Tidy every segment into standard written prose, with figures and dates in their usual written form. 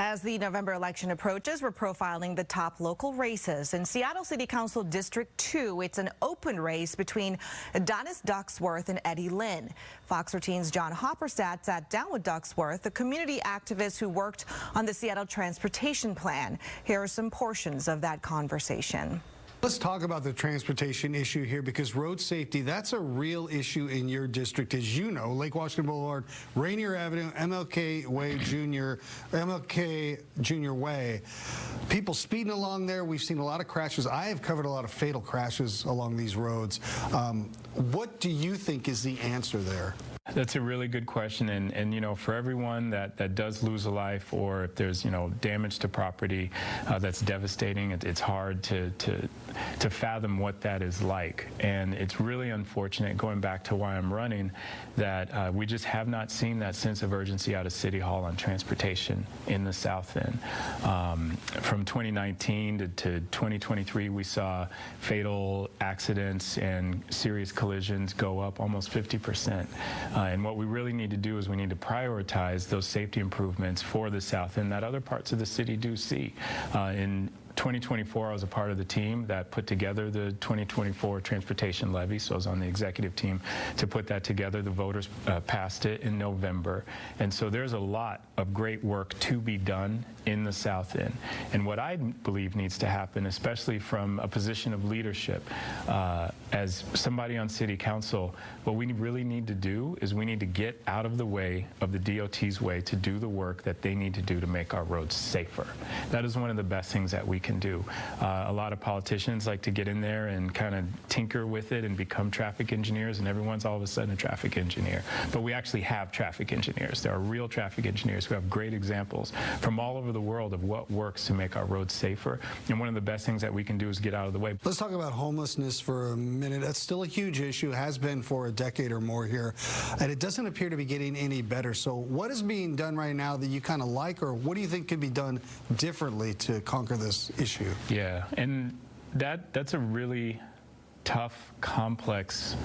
As the November election approaches, we're profiling the top local races. In Seattle City Council District 2, it's an open race between Adonis Ducksworth and Eddie Lynn. Fox 13's John Hopperstadt sat down with Ducksworth, a community activist who worked on the Seattle Transportation Plan. Here are some portions of that conversation. Let's talk about the transportation issue here, because road safety, that's a real issue in your district. As you know, Lake Washington Boulevard, Rainier Avenue, MLK Junior Way. People speeding along there. We've seen a lot of crashes. I have covered a lot of fatal crashes along these roads. What do you think is the answer there? That's a really good question, and you know, for everyone that does lose a life, or if there's, you know, damage to property that's devastating, it's hard to fathom what that is like. And it's really unfortunate, going back to why I'm running, that we just have not seen that sense of urgency out of City Hall on transportation in the South End. From 2019 to 2023, we saw fatal accidents and serious collisions go up almost 50%. And what we really need to do is we need to prioritize those safety improvements for the South End that other parts of the city do see. In 2024, I was a part of the team that put together the 2024 transportation levy, so I was on the executive team to put that together. The voters passed it in November, and so there's a lot of great work to be done in the South End. And what I believe needs to happen, especially from a position of leadership, as somebody on City Council, what we really need to do is we need to get out of the way of the DOT's way to do the work that they need to do to make our roads safer. That is one of the best things that we can do. A lot of politicians like to get in there and kind of tinker with it and become traffic engineers, and everyone's all of a sudden a traffic engineer. But we actually have traffic engineers. There are real traffic engineers who have great examples from all over the world of what works to make our roads safer. And one of the best things that we can do is get out of the way. Let's talk about homelessness for a minute. That's still a huge issue, has been for a decade or more here, and it doesn't appear to be getting any better. So what is being done right now that you kind of like, or what do you think could be done differently to conquer this issue? Yeah, and that's a really tough, complex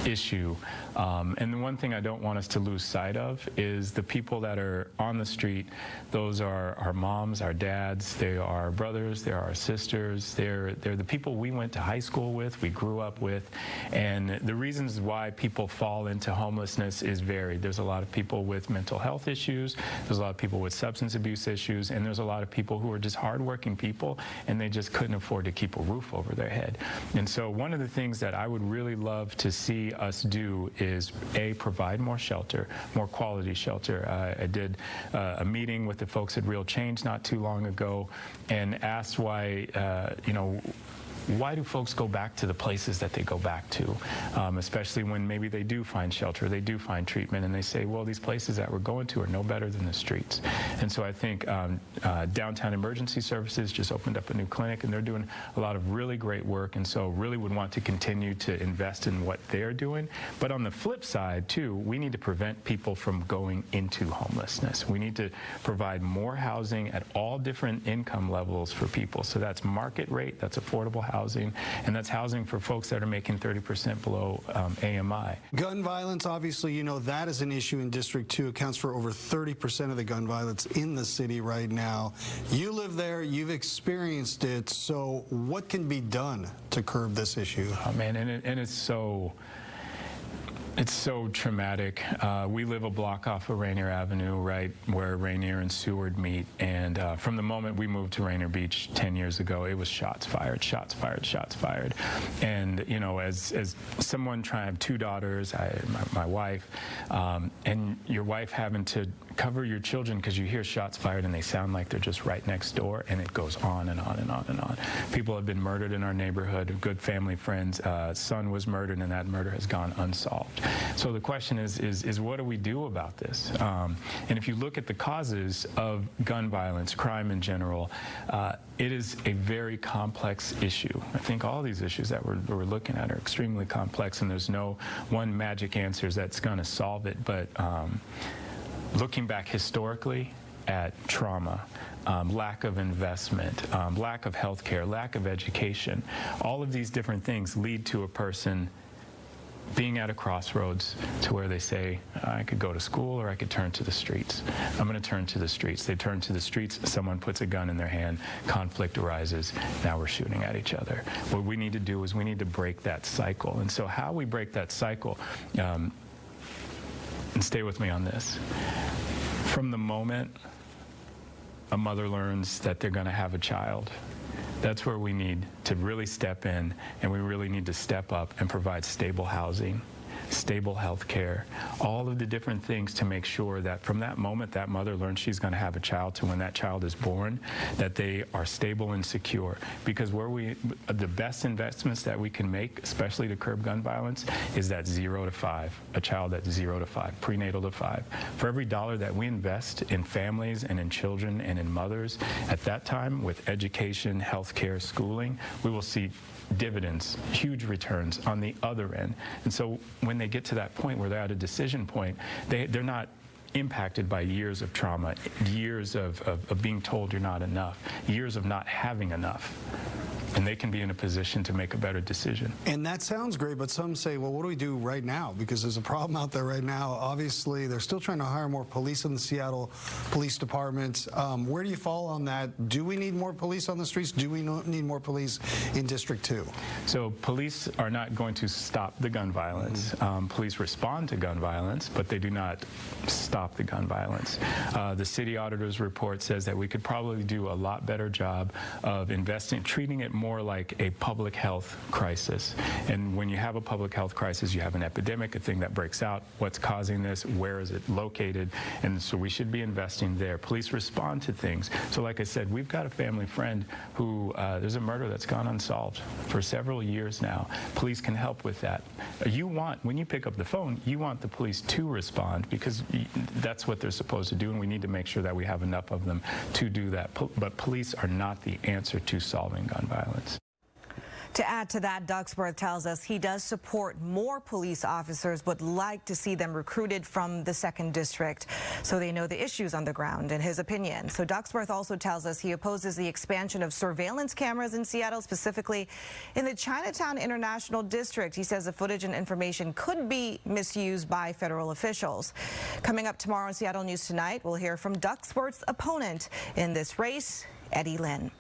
issue. And the one thing I don't want us to lose sight of is the people that are on the street. Those are our moms, our dads, they are our brothers, they're our sisters, they're the people we went to high school with, we grew up with. And the reasons why people fall into homelessness is varied. There's a lot of people with mental health issues, there's a lot of people with substance abuse issues, and there's a lot of people who are just hardworking people and they just couldn't afford to keep a roof over their head. And so one of the things that I would really love to see us do is, A, provide more shelter, more quality shelter. I did a meeting with the folks at Real Change not too long ago and asked why, you know, why do folks go back to the places that they go back to, especially when maybe they do find shelter, they do find treatment, and they say, well, these places that we're going to are no better than the streets. And so I think Downtown Emergency Services just opened up a new clinic, and they're doing a lot of really great work, and so really would want to continue to invest in what they're doing. But on the flip side, too, we need to prevent people from going into homelessness. We need to provide more housing at all different income levels for people. So that's market rate, that's affordable housing, and that's housing for folks that are making 30% below AMI. Gun violence, obviously, you know, that is an issue in District 2. Accounts for over 30% of the gun violence in the city right now. You live there, you've experienced it, so what can be done to curb this issue? Oh, man, and it's so traumatic. We live a block off of Rainier Avenue, right where Rainier and Seward meet, and from the moment we moved to Rainier Beach 10 years ago, it was shots fired, shots fired, shots fired. And you know, as someone trying to have two daughters, my wife, and your wife having to cover your children because you hear shots fired and they sound like they're just right next door, and it goes on and on and on and on. People have been murdered in our neighborhood, good family friends. Son was murdered, and that murder has gone unsolved. So the question is what do we do about this? And if you look at the causes of gun violence, crime in general, it is a very complex issue. I think all these issues that we're looking at are extremely complex, and there's no one magic answer that's going to solve it. But looking back historically at trauma, lack of investment, lack of health care, lack of education, all of these different things lead to a person being at a crossroads to where they say, I could go to school or I could turn to the streets. I'm going to turn to the streets. They turn to the streets, someone puts a gun in their hand, conflict arises, now we're shooting at each other. What we need to do is we need to break that cycle. And so how we break that cycle, and stay with me on this, from the moment a mother learns that they're going to have a child, that's where we need to really step in, and we really need to step up and provide stable housing, stable health care, all of the different things to make sure that from that moment that mother learns she's going to have a child to when that child is born, that they are stable and secure. Because the best investments that we can make, especially to curb gun violence, is that 0 to 5, a child that's 0 to 5, prenatal to 5. For every dollar that we invest in families and in children and in mothers, at that time with education, health care, schooling, we will see dividends, huge returns on the other end. And so when they get to that point where they're at a decision point, they're not impacted by years of trauma, years of being told you're not enough, years of not having enough. And they can be in a position to make a better decision. And that sounds great, but some say, well, what do we do right now? Because there's a problem out there right now. Obviously, they're still trying to hire more police in the Seattle Police Department. Where do you fall on that? Do we need more police on the streets? Do we need more police in District 2? So police are not going to stop the gun violence. Police respond to gun violence, but they do not stop the gun violence. The city auditor's report says that we could probably do a lot better job of treating it more like a public health crisis. And when you have a public health crisis, you have an epidemic, a thing that breaks out. What's causing this? Where is it located? And so we should be investing there. Police respond to things. So like I said, we've got a family friend who, there's a murder that's gone unsolved for several years now. Police can help with that. When you pick up the phone, you want the police to respond because that's what they're supposed to do, and we need to make sure that we have enough of them to do that. But police are not the answer to solving gun violence. To add to that, Ducksworth tells us he does support more police officers, but like to see them recruited from the 2nd District so they know the issues on the ground, in his opinion. So Ducksworth also tells us he opposes the expansion of surveillance cameras in Seattle, specifically in the Chinatown International District. He says the footage and information could be misused by federal officials. Coming up tomorrow on Seattle News Tonight, we'll hear from Ducksworth's opponent in this race, Eddie Lin.